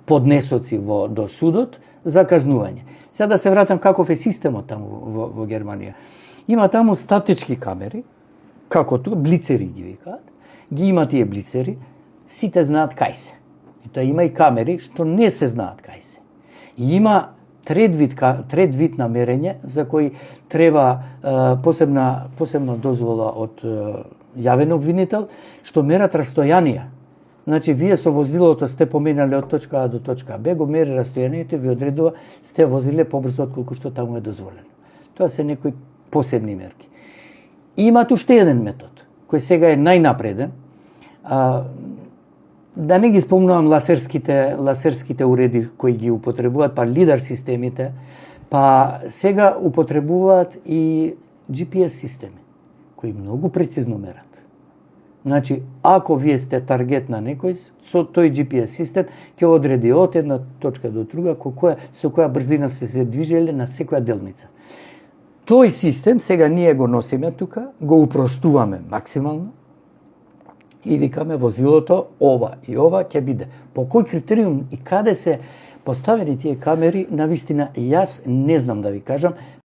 поднесоци до судот за казнување. Сега да се вратам каков е системот таму во Германија. Има таму статички камери, како тука, блицери ги викаат, ги има тие блицери, сите знаат кај се. И тоа има и камери што не се знаат кај се. И има трет вид на мерење за кои треба посебна дозвола од јавен обвинител, што мерат растојанија. Значи, вие со возилото сте поминали од точка А до точка Б, го мери растојанието и ви одредува сте возиле побрзо отколку што таму е дозволено. Тоа се некои посебни мерки. Имат уште еден метод, кој сега е најнапреден. Да не ги спомнувам ласерските уреди кои ги употребуваат, па лидар системите, па сега употребуваат и GPS системи, кои многу прецизно мерат. Значи, ако вие сте таргет на некој, со тој GPS систем ќе одреди од една точка до друга со која брзина се движеле на секоја делница. Тој систем сега ние го носиме тука, го упростуваме максимално и викаме возилото ова и ова ќе биде. По кој критериум и каде се поставени тие камери, навистина јас не знам да ви кажам.